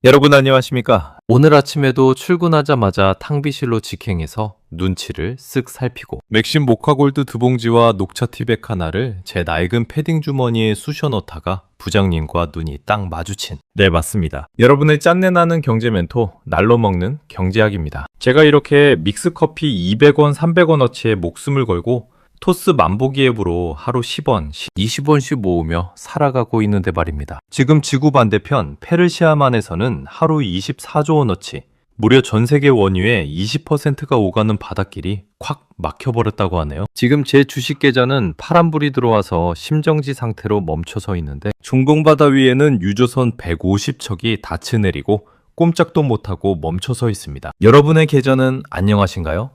여러분 안녕하십니까? 오늘 아침에도 출근하자마자 탕비실로 직행해서 눈치를 쓱 살피고 맥심 모카골드 두 봉지와 녹차 티백 하나를 제 낡은 패딩 주머니에 쑤셔 넣다가 부장님과 눈이 딱 마주친, 네 맞습니다, 여러분의 짠내나는 경제 멘토 날로 먹는 경제학입니다. 제가 이렇게 믹스커피 200원 300원어치에 목숨을 걸고 토스 만보기 앱으로 하루 10원, 20원씩 모으며 살아가고 있는데 말입니다. 지금 지구 반대편 페르시아만에서는 하루 24조 원어치, 무려 전 세계 원유의 20%가 오가는 바닷길이 콱 막혀버렸다고 하네요. 지금 제 주식 계좌는 파란불이 들어와서 심정지 상태로 멈춰서 있는데 중동바다 위에는 유조선 150척이 닻을 내리고 꼼짝도 못하고 멈춰서 있습니다. 여러분의 계좌는 안녕하신가요?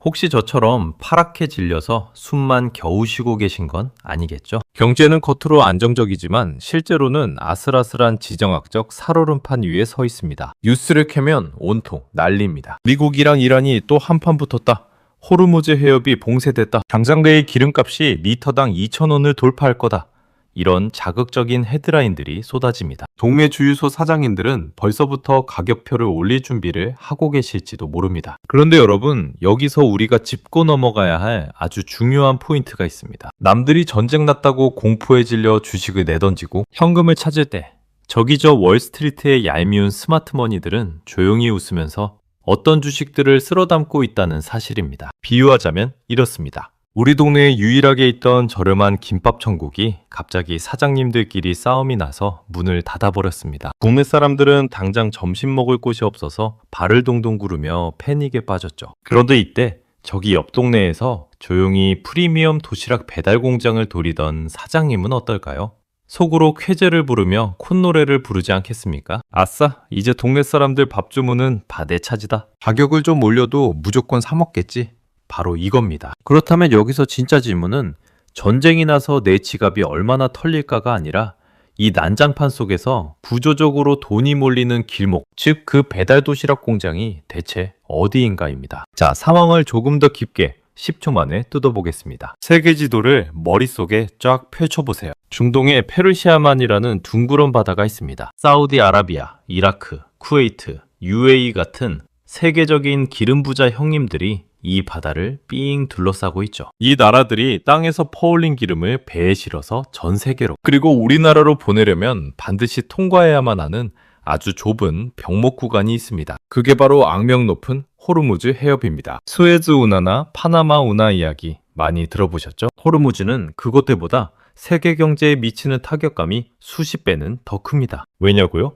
혹시 저처럼 파랗게 질려서 숨만 겨우 쉬고 계신 건 아니겠죠? 경제는 겉으로 안정적이지만 실제로는 아슬아슬한 지정학적 살얼음판 위에 서 있습니다. 뉴스를 켜면 온통 난리입니다. 미국이랑 이란이 또 한판 붙었다. 호르무즈 해협이 봉쇄됐다. 당장 내일 기름값이 리터당 2,000원을 돌파할 거다. 이런 자극적인 헤드라인들이 쏟아집니다. 동네 주유소 사장님들은 벌써부터 가격표를 올릴 준비를 하고 계실지도 모릅니다. 그런데 여러분, 여기서 우리가 짚고 넘어가야 할 아주 중요한 포인트가 있습니다. 남들이 전쟁 났다고 공포에 질려 주식을 내던지고 현금을 찾을 때 저기 저 월스트리트의 얄미운 스마트머니들은 조용히 웃으면서 어떤 주식들을 쓸어담고 있다는 사실입니다. 비유하자면 이렇습니다. 우리 동네에 유일하게 있던 저렴한 김밥 천국이 갑자기 사장님들끼리 싸움이 나서 문을 닫아버렸습니다. 국내 사람들은 당장 점심 먹을 곳이 없어서 발을 동동 구르며 패닉에 빠졌죠. 그런데 이때 저기 옆 동네에서 조용히 프리미엄 도시락 배달 공장을 돌리던 사장님은 어떨까요? 속으로 쾌재를 부르며 콧노래를 부르지 않겠습니까? 아싸, 이제 동네 사람들 밥 주문은 바대 차지다. 가격을 좀 올려도 무조건 사 먹겠지. 바로 이겁니다. 그렇다면 여기서 진짜 질문은 전쟁이 나서 내 지갑이 얼마나 털릴까가 아니라 이 난장판 속에서 구조적으로 돈이 몰리는 길목, 즉 그 배달 도시락 공장이 대체 어디인가입니다. 자, 상황을 조금 더 깊게 10초 만에 뜯어보겠습니다. 세계 지도를 머릿속에 쫙 펼쳐보세요. 중동에 페르시아만이라는 둥그런 바다가 있습니다. 사우디아라비아, 이라크, 쿠웨이트, UAE 같은 세계적인 기름 부자 형님들이 이 바다를 삥 둘러싸고 있죠. 이 나라들이 땅에서 퍼올린 기름을 배에 실어서 전 세계로, 그리고 우리나라로 보내려면 반드시 통과해야만 하는 아주 좁은 병목 구간이 있습니다. 그게 바로 악명 높은 호르무즈 해협입니다. 수에즈 운하나 파나마 운하 이야기 많이 들어보셨죠? 호르무즈는 그곳들보다 세계 경제에 미치는 타격감이 수십 배는 더 큽니다. 왜냐고요?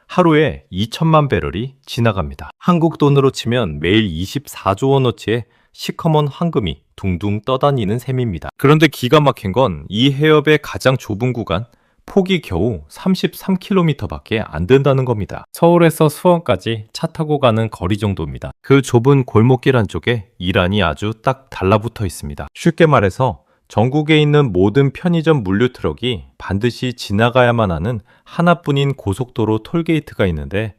하루에 2천만 배럴이 지나갑니다. 한국 돈으로 치면 매일 24조 원어치의 시커먼 황금이 둥둥 떠다니는 셈입니다. 그런데 기가 막힌 건 이 해협의 가장 좁은 구간, 폭이 겨우 33km밖에 안 된다는 겁니다. 서울에서 수원까지 차 타고 가는 거리 정도입니다. 그 좁은 골목길 한쪽에 이란이 아주 딱 달라붙어 있습니다. 쉽게 말해서 전국에 있는 모든 편의점 물류 트럭이 반드시 지나가야만 하는 하나뿐인 고속도로 톨게이트가 있는데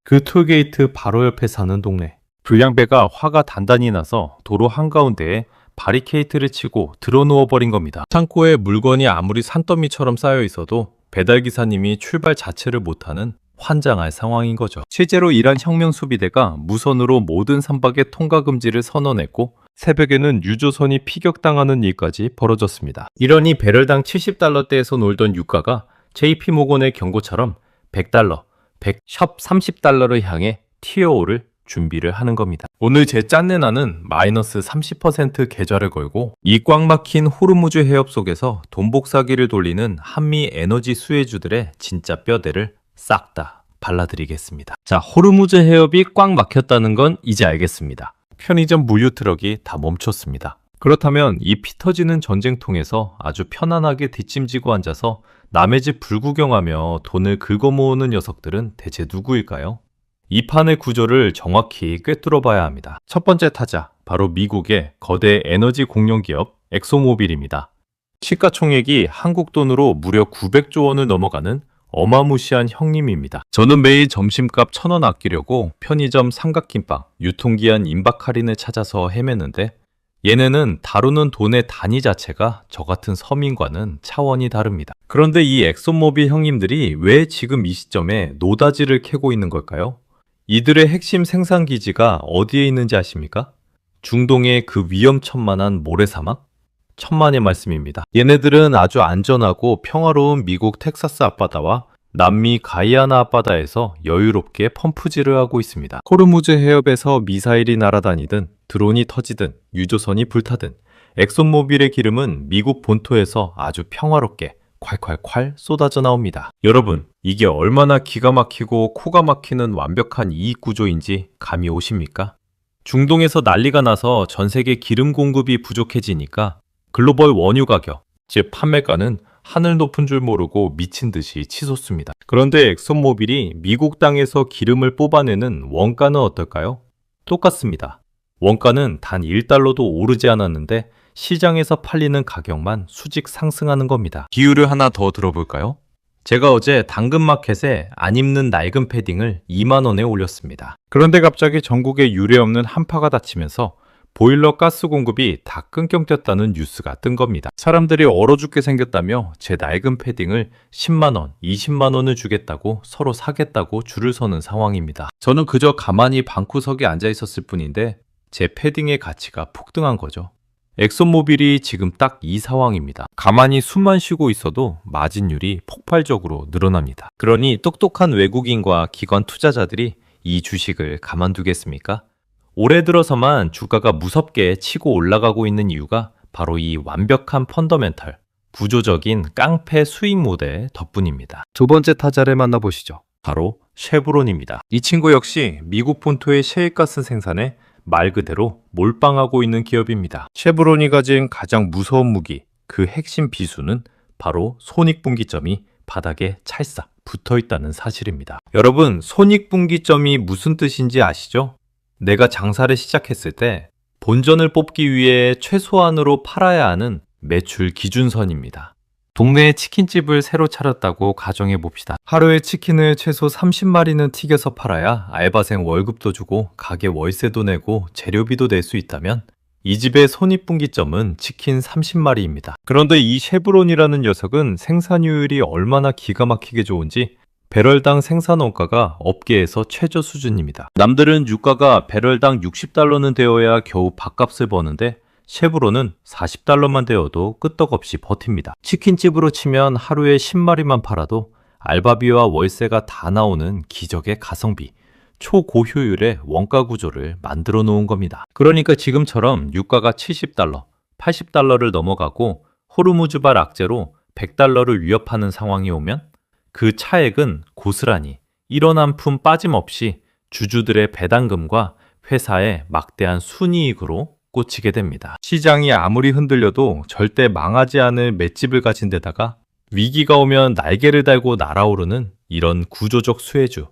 그 톨게이트 바로 옆에 사는 동네. 불량배가 화가 단단히 나서 도로 한가운데에 바리케이트를 치고 드러누워버린 겁니다. 창고에 물건이 아무리 산더미처럼 쌓여 있어도 배달기사님이 출발 자체를 못하는 환장할 상황인 거죠. 실제로 이란 혁명 수비대가 무선으로 모든 선박의 통과 금지를 선언했고 새벽에는 유조선이 피격당하는 일까지 벌어졌습니다. 이러니 배럴당 70달러대에서 놀던 유가가 JP모건의 경고처럼 100달러, 30달러를 향해 튀어오를 준비를 하는 겁니다. 오늘 제 짠내나는 마이너스 30% 계좌를 걸고 이 꽉 막힌 호르무즈 해협 속에서 돈복사기를 돌리는 한미 에너지 수혜주들의 진짜 뼈대를 싹 다 발라드리겠습니다. 자, 호르무즈 해협이 꽉 막혔다는 건 이제 알겠습니다. 편의점 물류 트럭이 다 멈췄습니다. 그렇다면 이 피 터지는 전쟁통에서 아주 편안하게 뒷짐지고 앉아서 남의 집 불구경하며 돈을 긁어모으는 녀석들은 대체 누구일까요? 이 판의 구조를 정확히 꿰뚫어 봐야 합니다. 첫 번째 타자, 바로 미국의 거대 에너지 공룡기업 엑소모빌입니다. 시가총액이 한국 돈으로 무려 900조 원을 넘어가는 어마무시한 형님입니다. 저는 매일 점심값 1,000원 아끼려고 편의점 삼각김밥, 유통기한 임박 할인을 찾아서 헤매는데 얘네는 다루는 돈의 단위 자체가 저 같은 서민과는 차원이 다릅니다. 그런데 이 엑손모빌 형님들이 왜 지금 이 시점에 노다지를 캐고 있는 걸까요? 이들의 핵심 생산 기지가 어디에 있는지 아십니까? 중동의 그 위험천만한 모래사막? 천만의 말씀입니다. 얘네들은 아주 안전하고 평화로운 미국 텍사스 앞바다와 남미 가이아나 앞바다에서 여유롭게 펌프질을 하고 있습니다. 호르무즈 해협에서 미사일이 날아다니든 드론이 터지든 유조선이 불타든 엑손모빌의 기름은 미국 본토에서 아주 평화롭게 콸콸콸 쏟아져 나옵니다. 여러분, 이게 얼마나 기가 막히고 코가 막히는 완벽한 이익 구조인지 감이 오십니까? 중동에서 난리가 나서 전 세계 기름 공급이 부족해지니까 글로벌 원유 가격, 즉 판매가는 하늘 높은 줄 모르고 미친 듯이 치솟습니다. 그런데 엑손모빌이 미국 땅에서 기름을 뽑아내는 원가는 어떨까요? 똑같습니다. 원가는 단 1달러도 오르지 않았는데 시장에서 팔리는 가격만 수직 상승하는 겁니다. 비유를 하나 더 들어볼까요? 제가 어제 당근마켓에 안 입는 낡은 패딩을 2만 원에 올렸습니다. 그런데 갑자기 전국에 유례없는 한파가 닥치면서 보일러 가스 공급이 다 끊겼다는 뉴스가 뜬 겁니다. 사람들이 얼어 죽게 생겼다며 제 낡은 패딩을 10만 원, 20만 원을 주겠다고 서로 사겠다고 줄을 서는 상황입니다. 저는 그저 가만히 방구석에 앉아 있었을 뿐인데 제 패딩의 가치가 폭등한 거죠. 엑손모빌이 지금 딱 이 상황입니다. 가만히 숨만 쉬고 있어도 마진율이 폭발적으로 늘어납니다. 그러니 똑똑한 외국인과 기관 투자자들이 이 주식을 가만두겠습니까? 올해 들어서만 주가가 무섭게 치고 올라가고 있는 이유가 바로 이 완벽한 펀더멘털, 구조적인 깡패 수익 모델 덕분입니다. 두 번째 타자를 만나보시죠. 바로 쉐브론입니다. 이 친구 역시 미국 본토의 셰일가스 생산에 말 그대로 몰빵하고 있는 기업입니다. 쉐브론이 가진 가장 무서운 무기, 그 핵심 비수는 바로 손익분기점이 바닥에 찰싹 붙어 있다는 사실입니다. 여러분, 손익분기점이 무슨 뜻인지 아시죠? 내가 장사를 시작했을 때 본전을 뽑기 위해 최소한으로 팔아야 하는 매출 기준선입니다. 동네에 치킨집을 새로 차렸다고 가정해 봅시다. 하루에 치킨을 최소 30마리는 튀겨서 팔아야 알바생 월급도 주고 가게 월세도 내고 재료비도 낼 수 있다면 이 집의 손익분기점은 치킨 30마리입니다. 그런데 이 쉐브론이라는 녀석은 생산효율이 얼마나 기가 막히게 좋은지 배럴당 생산 원가가 업계에서 최저 수준입니다. 남들은 유가가 배럴당 60달러는 되어야 겨우 밥값을 버는데 쉐브론은 40달러만 되어도 끄떡없이 버팁니다. 치킨집으로 치면 하루에 10마리만 팔아도 알바비와 월세가 다 나오는 기적의 가성비, 초고효율의 원가 구조를 만들어 놓은 겁니다. 그러니까 지금처럼 유가가 70달러, 80달러를 넘어가고 호르무즈발 악재로 100달러를 위협하는 상황이 오면 그 차액은 고스란히 1원 한 푼 빠짐없이 주주들의 배당금과 회사의 막대한 순이익으로 꽂히게 됩니다. 시장이 아무리 흔들려도 절대 망하지 않을 맷집을 가진 데다가 위기가 오면 날개를 달고 날아오르는 이런 구조적 수혜주.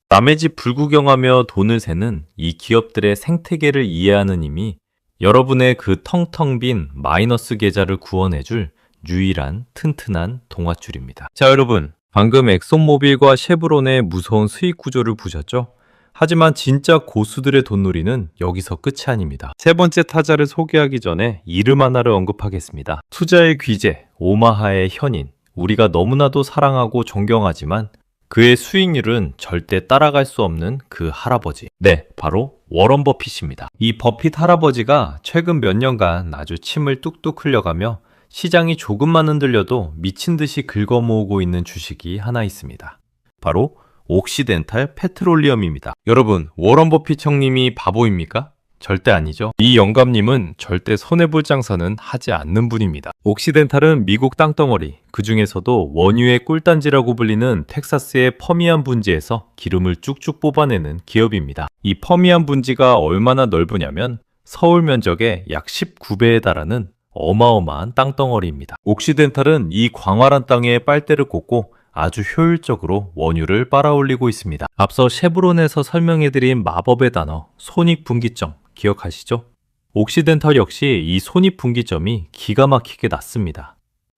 남의 집 불구경하며 돈을 세는 이 기업들의 생태계를 이해하는 힘이 여러분의 그 텅텅 빈 마이너스 계좌를 구원해줄 유일한 튼튼한 동아줄입니다. 자, 여러분. 방금 엑손모빌과 쉐브론의 무서운 수익 구조를 보셨죠? 하지만 진짜 고수들의 돈놀이는 여기서 끝이 아닙니다. 세 번째 타자를 소개하기 전에 이름 하나를 언급하겠습니다. 투자의 귀재, 오마하의 현인. 우리가 너무나도 사랑하고 존경하지만 그의 수익률은 절대 따라갈 수 없는 그 할아버지. 네, 바로 워런 버핏입니다. 이 버핏 할아버지가 최근 몇 년간 아주 침을 뚝뚝 흘려가며 시장이 조금만 흔들려도 미친 듯이 긁어모으고 있는 주식이 하나 있습니다. 바로 옥시덴탈 페트롤리엄입니다. 여러분, 워런 버핏 형님이 바보입니까? 절대 아니죠. 이 영감님은 절대 손해볼 장사는 하지 않는 분입니다. 옥시덴탈은 미국 땅덩어리, 그 중에서도 원유의 꿀단지라고 불리는 텍사스의 퍼미안 분지에서 기름을 쭉쭉 뽑아내는 기업입니다. 이 퍼미안 분지가 얼마나 넓으냐면 서울 면적의 약 19배에 달하는 어마어마한 땅덩어리입니다. 옥시덴탈은 이 광활한 땅에 빨대를 꽂고 아주 효율적으로 원유를 빨아올리고 있습니다. 앞서 쉐브론에서 설명해드린 마법의 단어 손익분기점 기억하시죠? 옥시덴탈 역시 이 손익분기점이 기가 막히게 낮습니다.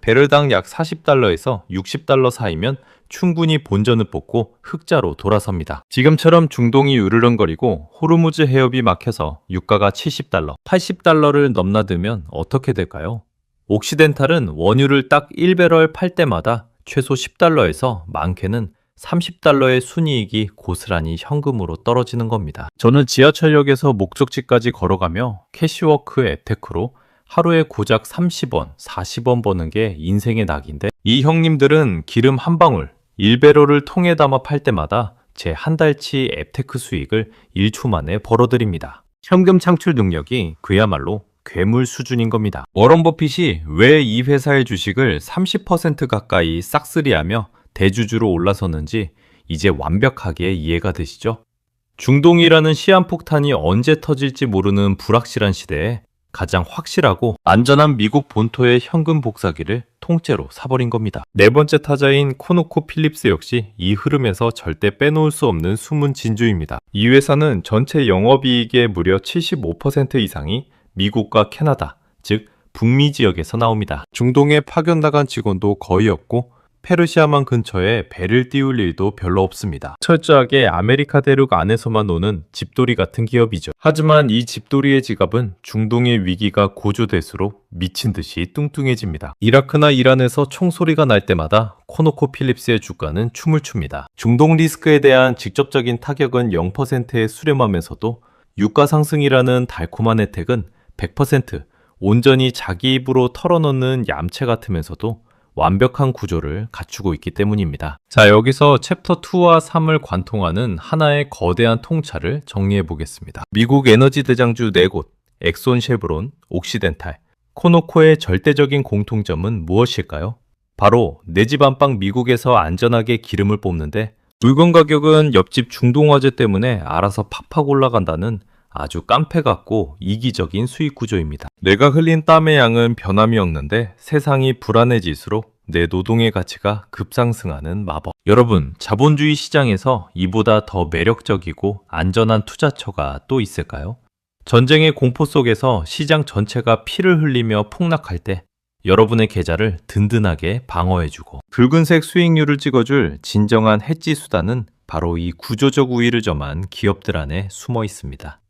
배럴당 약 40달러에서 60달러 사이면 충분히 본전을 뽑고 흑자로 돌아섭니다. 지금처럼 중동이 으르렁거리고 호르무즈 해협이 막혀서 유가가 70달러, 80달러를 넘나들면 어떻게 될까요? 옥시덴탈은 원유를 딱 1배럴 팔 때마다 최소 10달러에서 많게는 30달러의 순이익이 고스란히 현금으로 떨어지는 겁니다. 저는 지하철역에서 목적지까지 걸어가며 캐시워크 앱테크로 하루에 고작 30원, 40원 버는 게 인생의 낙인데 이 형님들은 기름 한 방울 1배럴을 통에 담아 팔 때마다 제 한 달치 앱테크 수익을 1초 만에 벌어들입니다. 현금 창출 능력이 그야말로 괴물 수준인 겁니다. 워런 버핏이 왜 이 회사의 주식을 30% 가까이 싹쓸이하며 대주주로 올라섰는지 이제 완벽하게 이해가 되시죠? 중동이라는 시한폭탄이 언제 터질지 모르는 불확실한 시대에 가장 확실하고 안전한 미국 본토의 현금 복사기를 통째로 사버린 겁니다. 네 번째 타자인 코노코 필립스 역시 이 흐름에서 절대 빼놓을 수 없는 숨은 진주입니다. 이 회사는 전체 영업이익의 무려 75% 이상이 미국과 캐나다, 즉 북미 지역에서 나옵니다. 중동에 파견 나간 직원도 거의 없고 페르시아만 근처에 배를 띄울 일도 별로 없습니다. 철저하게 아메리카 대륙 안에서만 노는 집돌이 같은 기업이죠. 하지만 이 집돌이의 지갑은 중동의 위기가 고조될수록 미친 듯이 뚱뚱해집니다. 이라크나 이란에서 총소리가 날 때마다 코노코 필립스의 주가는 춤을 춥니다. 중동 리스크에 대한 직접적인 타격은 0%에 수렴하면서도 유가 상승이라는 달콤한 혜택은 100% 온전히 자기 입으로 털어넣는 얌체 같으면서도 완벽한 구조를 갖추고 있기 때문입니다. 자, 여기서 챕터 2와 3을 관통하는 하나의 거대한 통찰을 정리해 보겠습니다. 미국 에너지 대장주 4곳, 엑손, 쉐브론, 옥시덴탈, 코노코의 절대적인 공통점은 무엇일까요? 바로 내 집 안방 미국에서 안전하게 기름을 뽑는데 물건 가격은 옆집 중동 화재 때문에 알아서 팍팍 올라간다는 아주 깡패 같고 이기적인 수익 구조입니다. 내가 흘린 땀의 양은 변함이 없는데 세상이 불안해질수록 내 노동의 가치가 급상승하는 마법. 여러분, 자본주의 시장에서 이보다 더 매력적이고 안전한 투자처가 또 있을까요? 전쟁의 공포 속에서 시장 전체가 피를 흘리며 폭락할 때 여러분의 계좌를 든든하게 방어해주고 붉은색 수익률을 찍어줄 진정한 해지 수단은 바로 이 구조적 우위를 점한 기업들 안에 숨어 있습니다.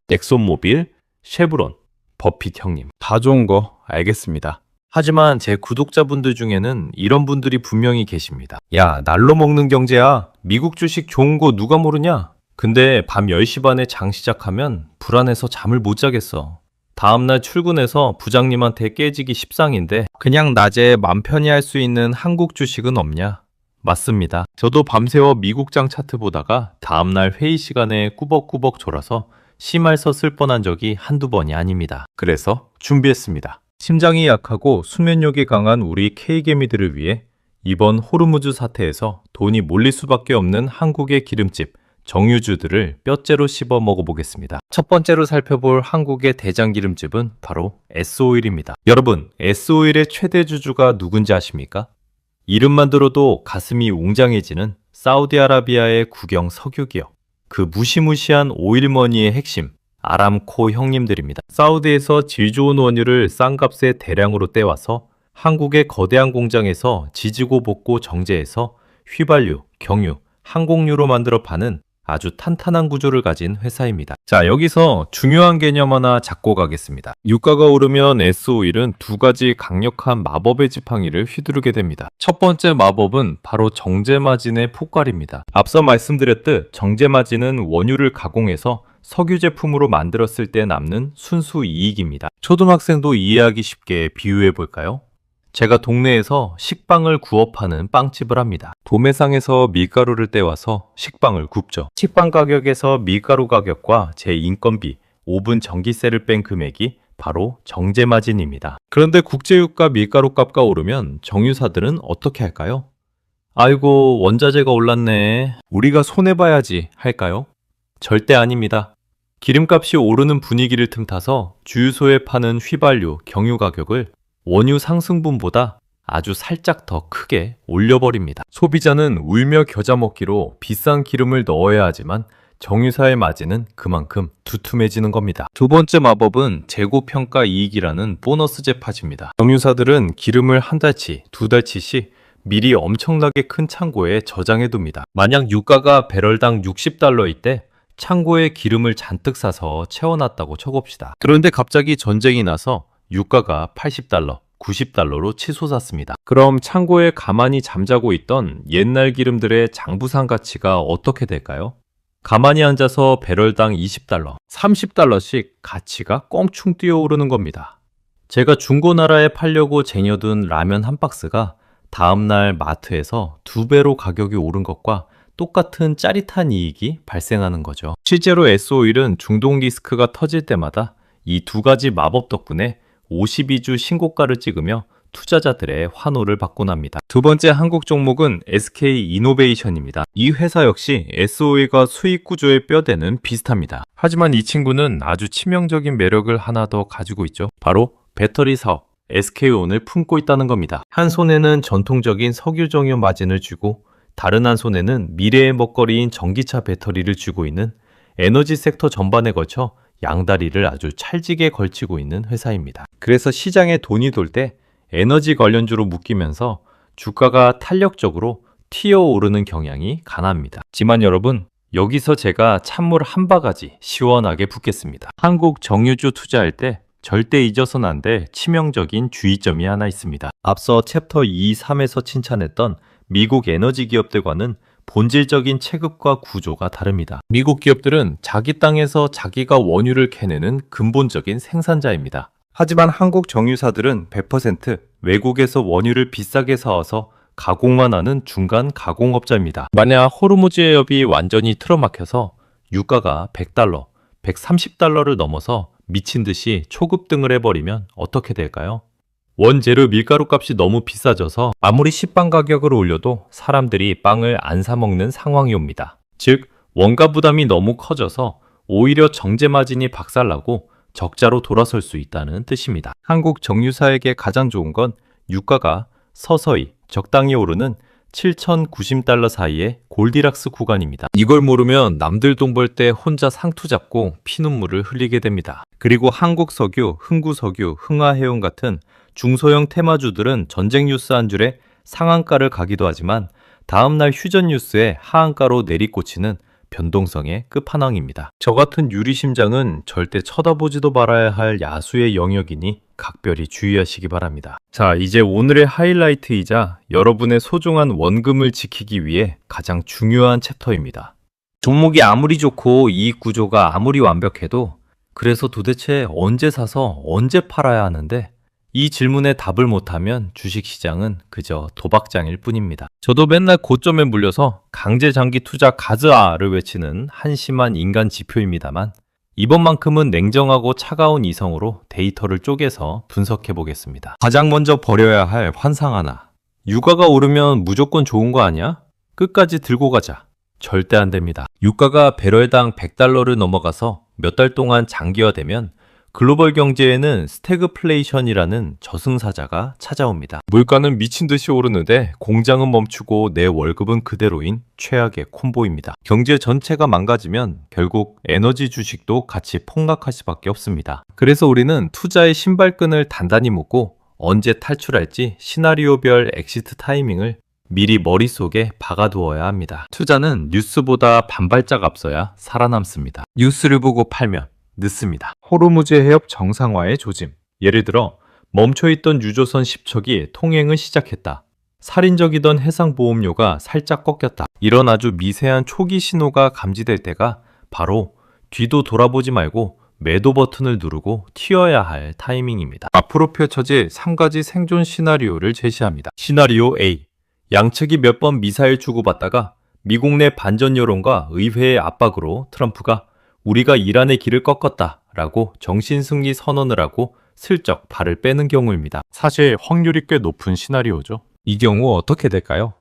엑손모빌, 쉐브론, 버핏 형님. 다 좋은 거 알겠습니다. 하지만 제 구독자분들 중에는 이런 분들이 분명히 계십니다. 야, 날로 먹는 경제야. 미국 주식 좋은 거 누가 모르냐? 근데 밤 10시 반에 장 시작하면 불안해서 잠을 못 자겠어. 다음날 출근해서 부장님한테 깨지기 십상인데 그냥 낮에 맘 편히 할 수 있는 한국 주식은 없냐? 맞습니다. 저도 밤새워 미국장 차트 보다가 다음날 회의 시간에 꾸벅꾸벅 졸아서 심할서 쓸 뻔한 적이 한두 번이 아닙니다. 그래서 준비했습니다. 심장이 약하고 수면력이 강한 우리 K개미들을 위해 이번 호르무즈 사태에서 돈이 몰릴 수밖에 없는 한국의 기름집, 정유주들을 뼈째로 씹어 먹어보겠습니다. 첫 번째로 살펴볼 한국의 대장 기름집은 바로 S오일입니다. 여러분, S오일의 최대 주주가 누군지 아십니까? 이름만 들어도 가슴이 웅장해지는 사우디아라비아의 국영 석유기업, 그 무시무시한 오일머니의 핵심, 아람코 형님들입니다. 사우디에서 질 좋은 원유를 싼 값에 대량으로 떼와서 한국의 거대한 공장에서 지지고 볶고 정제해서 휘발유, 경유, 항공유로 만들어 파는 아주 탄탄한 구조를 가진 회사입니다. 자, 여기서 중요한 개념 하나 잡고 가겠습니다. 유가가 오르면 S오일은 두 가지 강력한 마법의 지팡이를 휘두르게 됩니다. 첫 번째 마법은 바로 정제마진의 폭발입니다. 앞서 말씀드렸듯 정제마진은 원유를 가공해서 석유 제품으로 만들었을 때 남는 순수 이익입니다. 초등학생도 이해하기 쉽게 비유해 볼까요? 제가 동네에서 식빵을 구워 파는 빵집을 합니다. 도매상에서 밀가루를 떼와서 식빵을 굽죠. 식빵 가격에서 밀가루 가격과 제 인건비, 오븐 전기세를 뺀 금액이 바로 정제마진입니다. 그런데 국제유가 밀가루 값가 오르면 정유사들은 어떻게 할까요? 아이고, 원자재가 올랐네. 우리가 손해봐야지 할까요? 절대 아닙니다. 기름값이 오르는 분위기를 틈타서 주유소에 파는 휘발유, 경유 가격을 원유 상승분보다 아주 살짝 더 크게 올려버립니다. 소비자는 울며 겨자 먹기로 비싼 기름을 넣어야 하지만 정유사의 마진은 그만큼 두툼해지는 겁니다. 두 번째 마법은 재고평가 이익이라는 보너스 재파지입니다. 정유사들은 기름을 한 달치, 두 달치씩 미리 엄청나게 큰 창고에 저장해 둡니다. 만약 유가가 배럴당 $60일 때 창고에 기름을 잔뜩 사서 채워놨다고 쳐봅시다. 그런데 갑자기 전쟁이 나서 유가가 $80, $90로 치솟았습니다. 그럼 창고에 가만히 잠자고 있던 옛날 기름들의 장부상 가치가 어떻게 될까요? 가만히 앉아서 배럴당 $20, $30씩 가치가 껑충 뛰어오르는 겁니다. 제가 중고나라에 팔려고 쟁여둔 라면 한 박스가 다음날 마트에서 2배로 가격이 오른 것과 똑같은 짜릿한 이익이 발생하는 거죠. 실제로 S-오일은 중동 리스크가 터질 때마다 이 두 가지 마법 덕분에 52주 신고가를 찍으며 투자자들의 환호를 받곤 합니다. 두 번째 한국 종목은 SK이노베이션입니다. 이 회사 역시 S-오일과 수익 구조의 뼈대는 비슷합니다. 하지만 이 친구는 아주 치명적인 매력을 하나 더 가지고 있죠. 바로 배터리 사업, SK온을 품고 있다는 겁니다. 한 손에는 전통적인 석유 정유 마진을 쥐고 다른 한 손에는 미래의 먹거리인 전기차 배터리를 쥐고 있는 에너지 섹터 전반에 걸쳐 양다리를 아주 찰지게 걸치고 있는 회사입니다. 그래서 시장에 돈이 돌 때 에너지 관련주로 묶이면서 주가가 탄력적으로 튀어오르는 경향이 강합니다. 하지만 여러분, 여기서 제가 찬물 한 바가지 시원하게 붓겠습니다. 한국 정유주 투자할 때 절대 잊어서는 안 될 치명적인 주의점이 하나 있습니다. 앞서 챕터 2, 3에서 칭찬했던 미국 에너지 기업들과는 본질적인 체급과 구조가 다릅니다. 미국 기업들은 자기 땅에서 자기가 원유를 캐내는 근본적인 생산자입니다. 하지만 한국 정유사들은 100% 외국에서 원유를 비싸게 사와서 가공만 하는 중간 가공업자입니다. 만약 호르무즈 해협이 완전히 틀어막혀서 유가가 $100, $130를 넘어서 미친 듯이 초급등을 해버리면 어떻게 될까요? 원재료 밀가루 값이 너무 비싸져서 아무리 식빵 가격을 올려도 사람들이 빵을 안 사 먹는 상황이 옵니다. 즉, 원가 부담이 너무 커져서 오히려 정제 마진이 박살나고 적자로 돌아설 수 있다는 뜻입니다. 한국 정유사에게 가장 좋은 건 유가가 서서히 적당히 오르는 $7,090 사이의 골디락스 구간입니다. 이걸 모르면 남들 돈 벌 때 혼자 상투 잡고 피눈물을 흘리게 됩니다. 그리고 한국석유, 흥구석유, 흥하해운 같은 중소형 테마주들은 전쟁 뉴스 한 줄에 상한가를 가기도 하지만 다음날 휴전 뉴스에 하한가로 내리꽂히는 변동성의 끝판왕입니다. 저 같은 유리심장은 절대 쳐다보지도 말아야 할 야수의 영역이니 각별히 주의하시기 바랍니다. 자, 이제 오늘의 하이라이트이자 여러분의 소중한 원금을 지키기 위해 가장 중요한 챕터입니다. 종목이 아무리 좋고 이익 구조가 아무리 완벽해도 그래서 도대체 언제 사서 언제 팔아야 하는데 이 질문에 답을 못하면 주식시장은 그저 도박장일 뿐입니다. 저도 맨날 고점에 물려서 강제 장기 투자 가즈아를 외치는 한심한 인간 지표입니다만 이번만큼은 냉정하고 차가운 이성으로 데이터를 쪼개서 분석해 보겠습니다. 가장 먼저 버려야 할 환상 하나. 유가가 오르면 무조건 좋은 거 아니야? 끝까지 들고 가자. 절대 안 됩니다. 유가가 배럴당 $100를 넘어가서 몇 달 동안 장기화되면 글로벌 경제에는 스태그플레이션이라는 저승사자가 찾아옵니다. 물가는 미친 듯이 오르는데 공장은 멈추고 내 월급은 그대로인 최악의 콤보입니다. 경제 전체가 망가지면 결국 에너지 주식도 같이 폭락할 수밖에 없습니다. 그래서 우리는 투자의 신발끈을 단단히 묶고 언제 탈출할지 시나리오별 엑시트 타이밍을 미리 머릿속에 박아두어야 합니다. 투자는 뉴스보다 반발짝 앞서야 살아남습니다. 뉴스를 보고 팔면 늦습니다. 호르무즈 해협 정상화의 조짐. 예를 들어 멈춰있던 유조선 10척이 통행을 시작했다. 살인적이던 해상보험료가 살짝 꺾였다. 이런 아주 미세한 초기 신호가 감지될 때가 바로 뒤도 돌아보지 말고 매도 버튼을 누르고 튀어야 할 타이밍입니다. 앞으로 펼쳐질 3가지 생존 시나리오를 제시합니다. 시나리오 A. 양측이 몇 번 미사일 주고받다가 미국 내 반전 여론과 의회의 압박으로 트럼프가 우리가 이란의 길을 꺾었다 라고 정신승리 선언을 하고 슬쩍 발을 빼는 경우입니다. 사실 확률이 꽤 높은 시나리오죠. 이 경우 어떻게 될까요?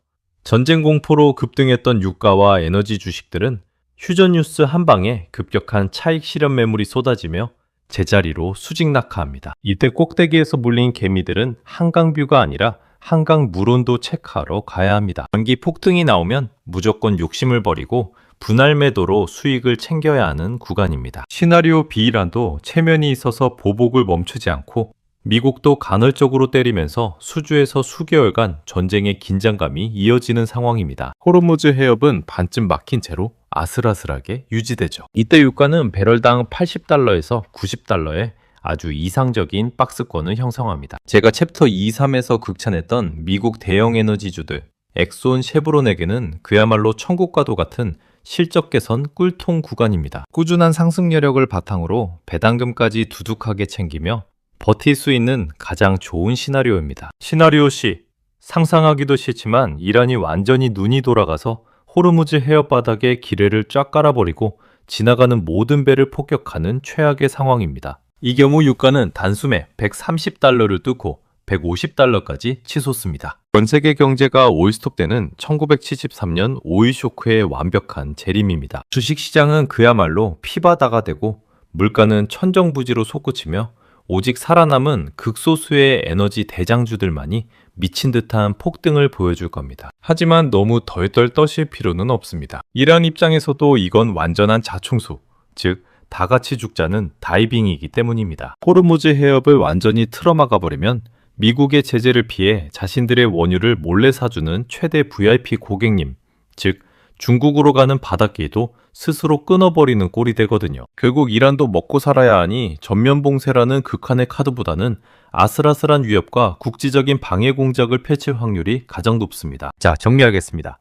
전쟁 공포로 급등했던 유가와 에너지 주식들은 휴전 뉴스 한 방에 급격한 차익 실현 매물이 쏟아지며 제자리로 수직 낙하합니다. 이때 꼭대기에서 물린 개미들은 한강뷰가 아니라 한강 물온도 체크하러 가야 합니다. 단기 폭등이 나오면 무조건 욕심을 버리고 분할 매도로 수익을 챙겨야 하는 구간입니다. 시나리오 B란도 체면이 있어서 보복을 멈추지 않고 미국도 간헐적으로 때리면서 수주에서 수개월간 전쟁의 긴장감이 이어지는 상황입니다. 호르무즈 해협은 반쯤 막힌 채로 아슬아슬하게 유지되죠. 이때 유가는 배럴당 80달러에서 90달러에 아주 이상적인 박스권을 형성합니다. 제가 챕터 2, 3에서 극찬했던 미국 대형 에너지주들 엑손, 쉐브론에게는 그야말로 천국과도 같은 실적 개선 꿀통 구간입니다. 꾸준한 상승 여력을 바탕으로 배당금까지 두둑하게 챙기며 버틸 수 있는 가장 좋은 시나리오입니다. 시나리오 C, 상상하기도 싫지만 이란이 완전히 눈이 돌아가서 호르무즈 해협 바닥에 기뢰를 쫙 깔아버리고 지나가는 모든 배를 폭격하는 최악의 상황입니다. 이 경우 유가는 단숨에 130달러를 뚫고 150달러까지 치솟습니다. 전 세계 경제가 올스톱되는 1973년 오일 쇼크의 완벽한 재림입니다. 주식시장은 그야말로 피바다가 되고 물가는 천정부지로 솟구치며 오직 살아남은 극소수의 에너지 대장주들만이 미친 듯한 폭등을 보여줄 겁니다. 하지만 너무 덜덜 떠실 필요는 없습니다. 이란 입장에서도 이건 완전한 자충수, 즉 다 같이 죽자는 다이빙이기 때문입니다. 호르무즈 해협을 완전히 틀어막아 버리면 미국의 제재를 피해 자신들의 원유를 몰래 사주는 최대 VIP 고객님, 즉 중국으로 가는 바닷길도 스스로 끊어버리는 꼴이 되거든요. 결국 이란도 먹고 살아야 하니 전면 봉쇄라는 극한의 카드보다는 아슬아슬한 위협과 국지적인 방해 공작을 펼칠 확률이 가장 높습니다. 자, 정리하겠습니다.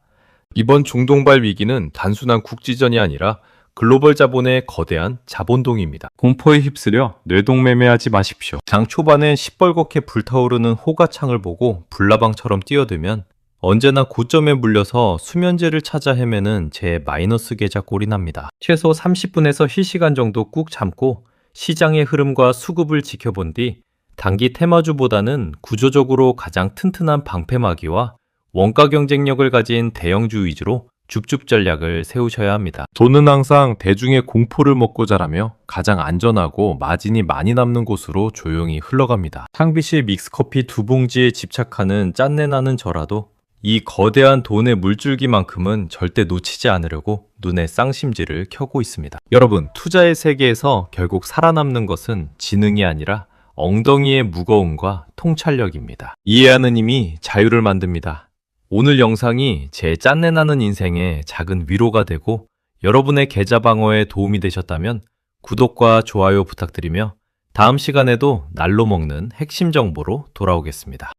이번 중동발 위기는 단순한 국지전이 아니라 글로벌 자본의 거대한 자본동입니다. 공포에 휩쓸려 뇌동매매하지 마십시오. 장 초반엔 시뻘겋게 불타오르는 호가창을 보고 불나방처럼 뛰어들면 언제나 고점에 물려서 수면제를 찾아 헤매는 제 마이너스 계좌 꼴이 납니다. 최소 30분에서 1시간 정도 꾹 참고 시장의 흐름과 수급을 지켜본 뒤 단기 테마주보다는 구조적으로 가장 튼튼한 방패막이와 원가 경쟁력을 가진 대형주 위주로 줍줍 전략을 세우셔야 합니다. 돈은 항상 대중의 공포를 먹고 자라며 가장 안전하고 마진이 많이 남는 곳으로 조용히 흘러갑니다. 탕비실 믹스커피 2봉지에 집착하는 짠내나는 저라도 이 거대한 돈의 물줄기만큼은 절대 놓치지 않으려고 눈에 쌍심지를 켜고 있습니다. 여러분, 투자의 세계에서 결국 살아남는 것은 지능이 아니라 엉덩이의 무거움과 통찰력입니다. 이해하는 힘이 자유를 만듭니다. 오늘 영상이 제 짠내나는 인생에 작은 위로가 되고 여러분의 계좌 방어에 도움이 되셨다면 구독과 좋아요 부탁드리며 다음 시간에도 날로 먹는 핵심 정보로 돌아오겠습니다.